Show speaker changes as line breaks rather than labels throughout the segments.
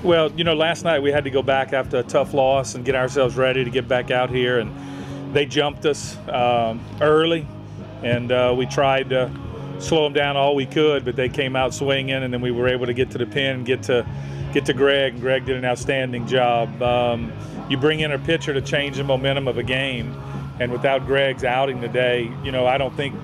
Well, last night we had to go back after a tough loss and get ourselves ready to get back out here, and they jumped us early, and we tried to slow them down all we could, but they came out swinging, and then we were able to get to the pin and get to Greg, and Greg did an outstanding job. You bring in a pitcher to change the momentum of a game, and without Greg's outing today, I don't think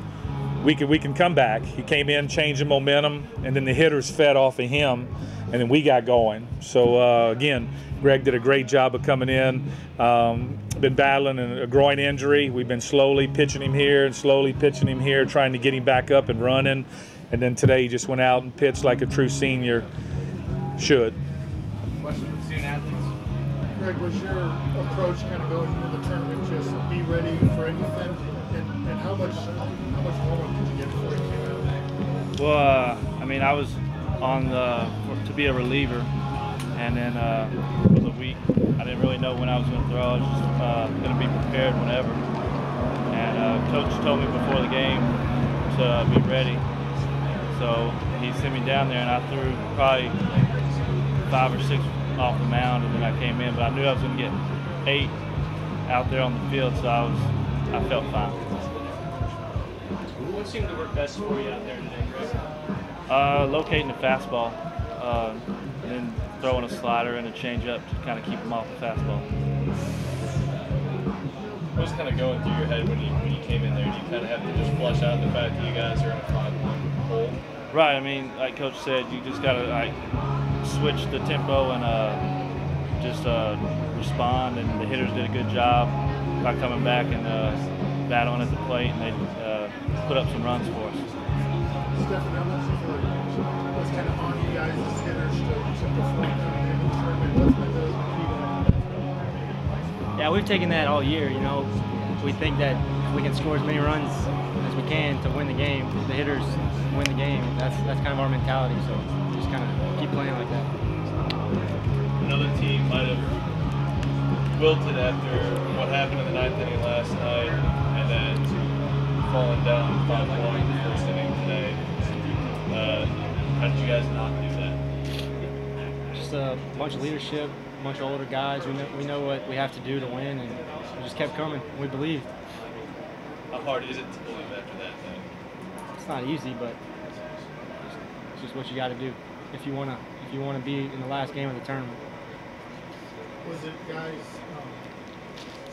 we can come back. He came in, changed the momentum, and then the hitters fed off of him, and then we got going. So again, Greg did a great job of coming in. Been battling a groin injury. We've been slowly pitching him here and slowly pitching him here, trying to get him back up and running. And then today he just went out and pitched like a true senior should.
Question for student athletes. Greg, was your approach kind of going into the tournament just be ready for anything? And how much warm-up did you get before you came out?
Well, I was on to be a reliever, and then for the week, I didn't really know when I was going to throw. I was just going to be prepared whenever. And coach told me before the game to be ready. So he sent me down there, and I threw probably 5 or 6 off the mound, and then I came in. But I knew I was going to get 8 out there on the field, so I felt fine.
What seemed to work best for you out there today, Greg?
Locating the fastball, and then throwing a slider and a changeup to kind of keep them off the fastball.
What was kind of going through your head when you came in there? Do you kind of have to just flush out the fact that you guys are in a 5-1 hole?
Right. Like Coach said, you just got to switch the tempo and just respond. And the hitters did a good job by coming back and battling at the plate, and they put up some runs for us.
Stephanie, how much do you feel like was kind of on you guys as hitters to perform coming in the tournament? What's been the key to that?
Yeah, we've taken that all year. We think that we can score as many runs as we can to win the game. The hitters win the game. That's kind of our mentality. So just kind of keep playing like that.
Another team might have wilted after what happened in the 9th inning last night, and then falling down 5-1 in the first inning today. How did you guys not do that?
Just a bunch of leadership, a bunch of older guys. We know what we have to do to win, and we just kept coming. We believed.
How hard is it to believe after that thing?
It's not easy, but it's just what you got to do if you wanna be in the last game of the tournament.
Was it guys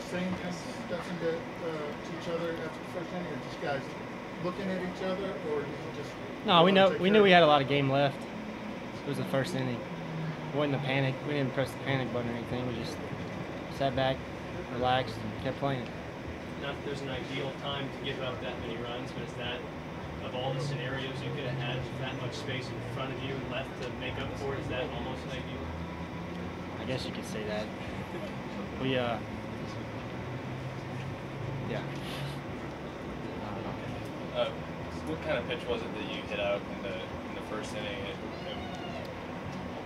saying kind of stuff into each other after the first inning, or just guys looking at each other, or did you just?
No, we knew we had a lot of game left. It was the first inning. It wasn't a panic. We didn't press the panic button or anything. We just sat back, relaxed, and kept playing.
Not that there's an ideal time to give up that many runs, but is that, of all the scenarios you could have had that much space in front of you and left to make up for it, is that almost ideal?
I guess you could say that. We yeah.
What kind of pitch was it that you hit out in the first inning?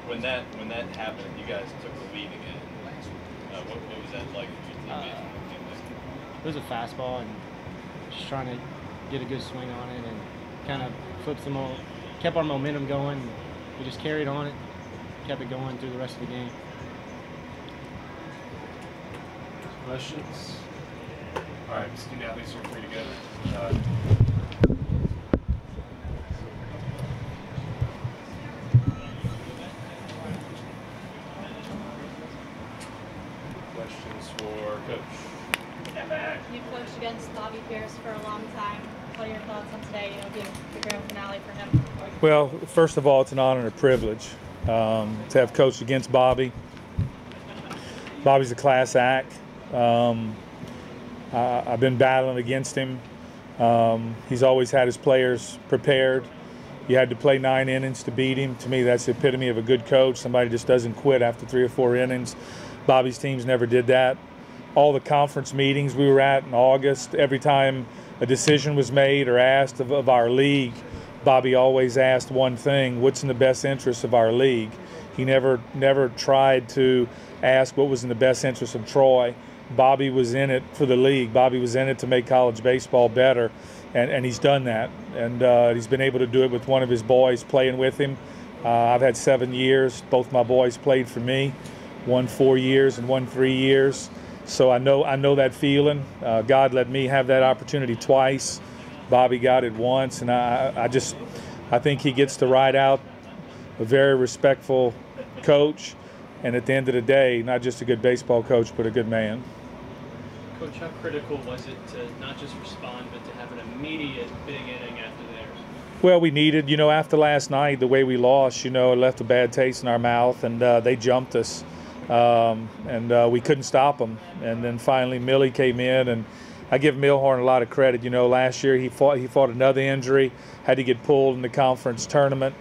When that happened, you guys took the lead again. What was that like for your teammates?
It was a fastball, and just trying to get a good swing on it, and kind of kept our momentum going. We just carried on it, kept it going through the rest of the game.
Questions? All right, student athletes are free to go. Questions for Coach?
You've coached against Bobby Pierce for a long time. What are your thoughts on today, being the grand finale for him?
Well, first of all, it's an honor and a privilege to have coached against Bobby. Bobby's a class act. I've been battling against him. He's always had his players prepared. You had to play 9 innings to beat him. To me, that's the epitome of a good coach. Somebody just doesn't quit after 3 or 4 innings. Bobby's teams never did that. All the conference meetings we were at in August, every time a decision was made or asked of our league, Bobby always asked one thing: what's in the best interest of our league? He never tried to ask what was in the best interest of Troy. Bobby was in it for the league. Bobby was in it to make college baseball better, and he's done that. And he's been able to do it with one of his boys playing with him. I've had 7 years. Both my boys played for me, one 4 years and one 3 years. So I know that feeling. God let me have that opportunity twice. Bobby got it once, and I think he gets to ride out a very respectful coach, and at the end of the day, not just a good baseball coach, but a good man.
Coach, how critical was it to not just respond, but to have an immediate big inning after theirs?
Well, we needed, after last night, the way we lost, it left a bad taste in our mouth, and they jumped us, and we couldn't stop them. And then finally, Millie came in, and I give Milhorn a lot of credit. Last year he fought another injury, had to get pulled in the conference tournament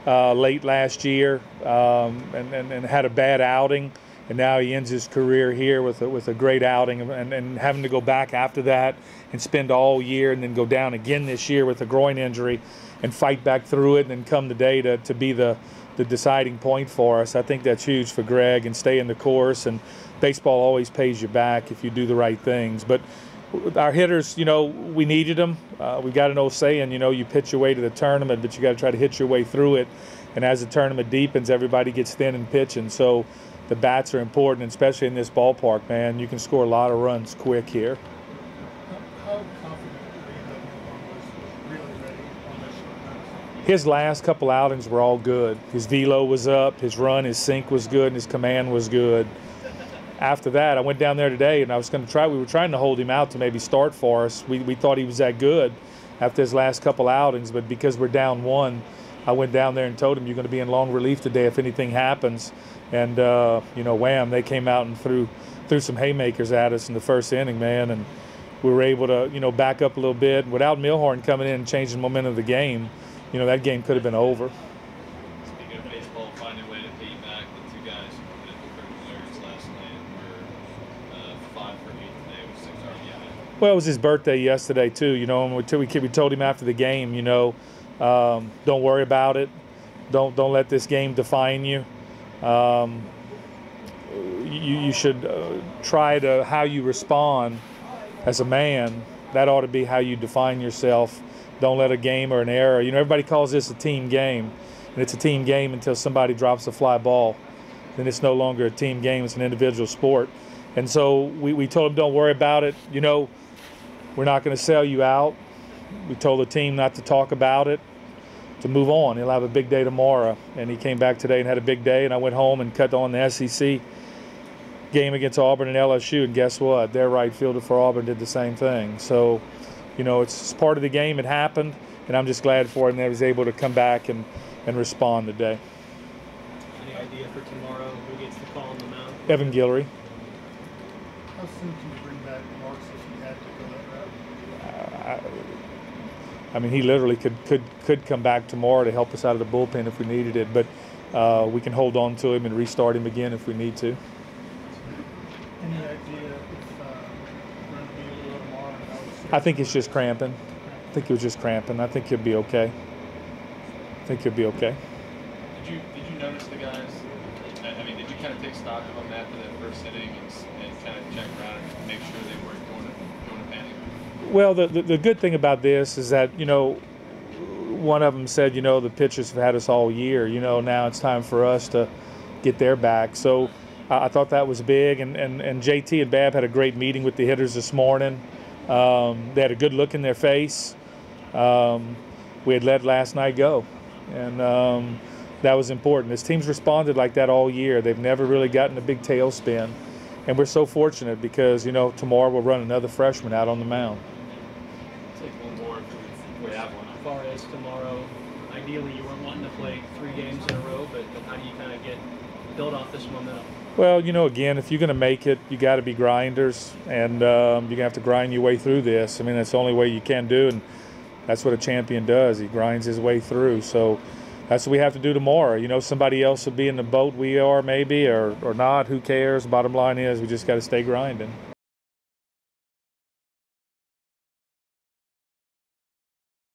late last year, and had a bad outing. And now he ends his career here with a great outing, and having to go back after that and spend all year and then go down again this year with a groin injury and fight back through it and then come today to be the deciding point for us. I think that's huge for Greg, and stay in the course. And baseball always pays you back if you do the right things. But our hitters, we needed them. We got an old saying, you pitch your way to the tournament, but you got to try to hit your way through it. And as the tournament deepens, everybody gets thin in pitching. So the bats are important, especially in this ballpark, man. You can score a lot of runs quick here.
How confident were you that Milhorn was really ready on this short?
His last couple outings were all good. His velo was up, his run, his sink was good, and his command was good. After that, I went down there today, and we were trying to hold him out to maybe start for us. We thought he was that good after his last couple outings, but because we're down 1, I went down there and told him, you're going to be in long relief today if anything happens. And, wham, they came out and threw some haymakers at us in the first inning, man, and we were able to, back up a little bit. Without Milhorn coming in and changing the momentum of the game, that game could have been over.
Speaking of baseball, finding a way to pay back, the two guys who committed the critical errors last night were 5 for 8 today with 6 RBI.
Well, it was his birthday yesterday too, and we told him after the game, don't worry about it. Don't let this game define you. You should try to how you respond as a man. That ought to be how you define yourself. Don't let a game or an error. Everybody calls this a team game, and it's a team game until somebody drops a fly ball. Then it's no longer a team game. It's an individual sport. And so we told him, don't worry about it. We're not going to sell you out. We told the team not to talk about it, to move on. He'll have a big day tomorrow. And he came back today and had a big day, and I went home and cut on the SEC game against Auburn and LSU, and guess what? Their right fielder for Auburn did the same thing. So, it's part of the game. It happened, and I'm just glad for him that he was able to come back and respond today.
Any idea for tomorrow who gets the call on the mound?
Evan Guillory.
How soon can you bring back Marks if you had to go that route?
He literally could come back tomorrow to help us out of the bullpen if we needed it, but we can hold on to him and restart him again if we need to.
Any idea if we're going to be able to go tomorrow?
I think it's just cramping. I think he'll be okay. Did
you notice the guys? Did you kind of take stock of them after that first inning and kind of check around and make sure they weren't going to panic?
Well, the good thing about this is that, one of them said, the pitchers have had us all year. Now it's time for us to get their back. So I thought that was big. And JT and Bab had a great meeting with the hitters this morning. They had a good look in their face. We had let last night go. And that was important. This team's responded like that all year. They've never really gotten a big tailspin. And we're so fortunate because, tomorrow we'll run another freshman out on the mound.
Take one more if we have one. As far as tomorrow, ideally you weren't wanting to play 3 games in a row, but how do you kind of build off this momentum?
Well, again, if you're going to make it, you got to be grinders, and you're going to have to grind your way through this. That's the only way you can do, and that's what a champion does. He grinds his way through. So that's what we have to do tomorrow. Somebody else will be in the boat we are maybe or not. Who cares? Bottom line is we just got to stay grinding.